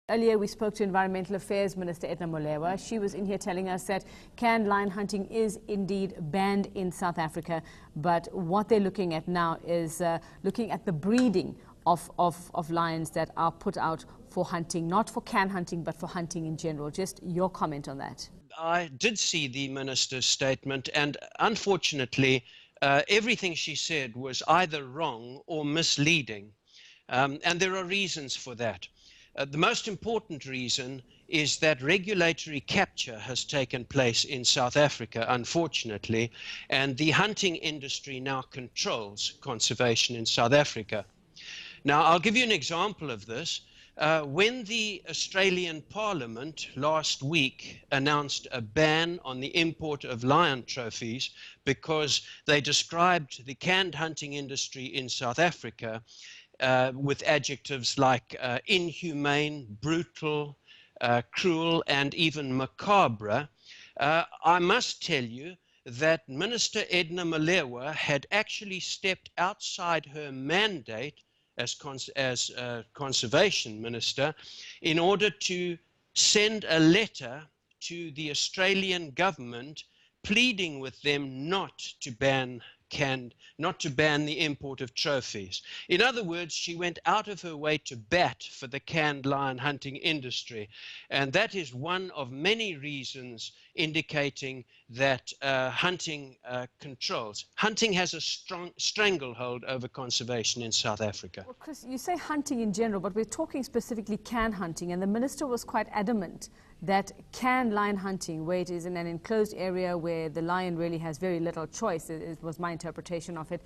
Earlier, we spoke to Environmental Affairs Minister Edna Molewa. She was in here telling us that canned lion hunting is indeed banned in South Africa. But what they're looking at now is looking at the breeding of lions that are put out for hunting, not for can hunting, but for hunting in general. Just your comment on that. I did see the minister's statement, and unfortunately, everything she said was either wrong or misleading. And there are reasons for that. The most important reason is that regulatory capture has taken place in South Africa, unfortunately, and the hunting industry now controls conservation in South Africa. Now, I'll give you an example of this. When the Australian Parliament last week announced a ban on the import of lion trophies because they described the canned hunting industry in South Africa with adjectives like inhumane, brutal, cruel, and even macabre, I must tell you that Minister Edna Molewa had actually stepped outside her mandate as conservation minister in order to send a letter to the Australian government pleading with them not to ban the import of trophies. In other words, she went out of her way to bat for the canned lion hunting industry. And that is one of many reasons indicating that hunting controls. Hunting has a strong stranglehold over conservation in South Africa. Well, Chris, you say hunting in general, but we're talking specifically can hunting. And the minister was quite adamant that canned lion hunting, where it is in an enclosed area where the lion really has very little choice, it was my interpretation of it,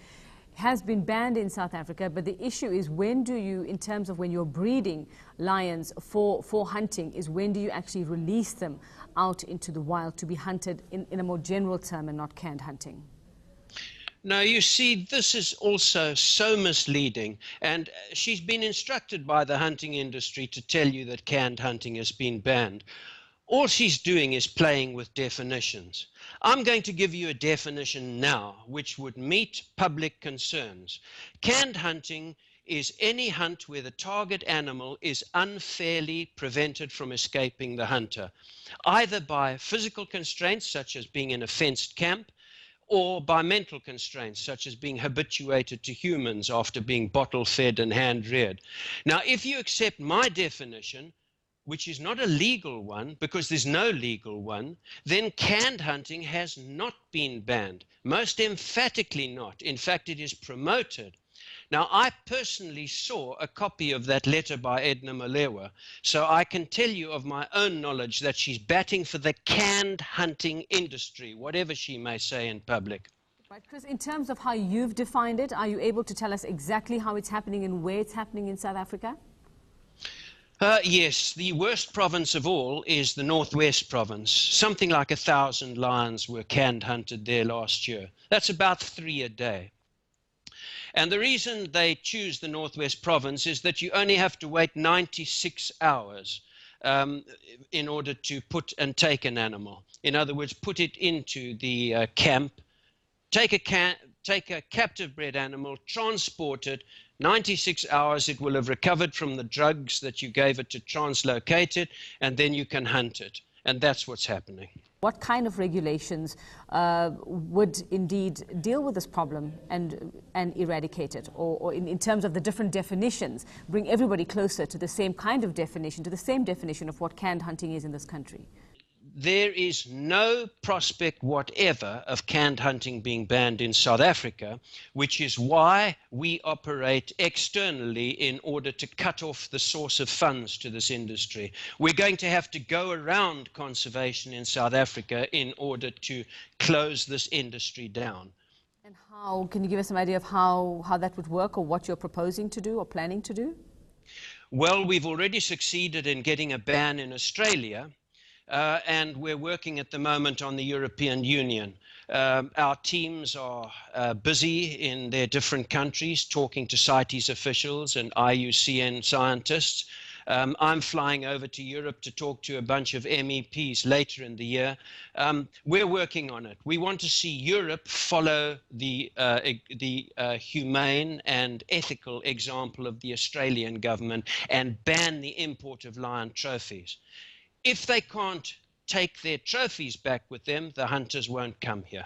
has been banned in South Africa. But the issue is, when do you, in terms of when you're breeding lions for hunting, is when do you actually release them out into the wild to be hunted in a more general term and not canned hunting? Now, you see, this is also so misleading, and she's been instructed by the hunting industry to tell you that canned hunting has been banned. All she's doing is playing with definitions. I'm going to give you a definition now which would meet public concerns. Canned hunting is any hunt where the target animal is unfairly prevented from escaping the hunter, either by physical constraints such as being in a fenced camp, or by mental constraints, such as being habituated to humans after being bottle-fed and hand-reared. Now, if you accept my definition, which is not a legal one, because there's no legal one, then canned hunting has not been banned. Most emphatically not. In fact, it is promoted. Now, I personally saw a copy of that letter by Edna Molewa, so I can tell you of my own knowledge that she's batting for the canned hunting industry, whatever she may say in public. Right, Chris, in terms of how you've defined it, are you able to tell us exactly how it's happening and where it's happening in South Africa? Yes, the worst province of all is the Northwest province. Something like 1,000 lions were canned hunted there last year. That's about 3 a day. And the reason they choose the Northwest province is that you only have to wait 96 hours in order to put and take an animal. In other words, put it into the camp, take a captive bred animal, transport it. 96 hours it will have recovered from the drugs that you gave it to translocate it, and then you can hunt it. And that's what's happening. What kind of regulations would indeed deal with this problem and eradicate it? Or in terms of the different definitions, bring everybody closer to the same kind of definition, to the same definition of what canned hunting is in this country? There is no prospect whatever of canned hunting being banned in South Africa, which is why we operate externally in order to cut off the source of funds to this industry. We're going to have to go around conservation in South Africa in order to close this industry down. And how, can you give us some idea of how that would work, or what you're proposing to do or planning to do? Well, we've already succeeded in getting a ban in Australia. And we're working at the moment on the European Union. Our teams are busy in their different countries talking to CITES officials and IUCN scientists. I'm flying over to Europe to talk to a bunch of MEPs later in the year. We're working on it. We want to see Europe follow the humane and ethical example of the Australian government and ban the import of lion trophies. If they can't take their trophies back with them, the hunters won't come here.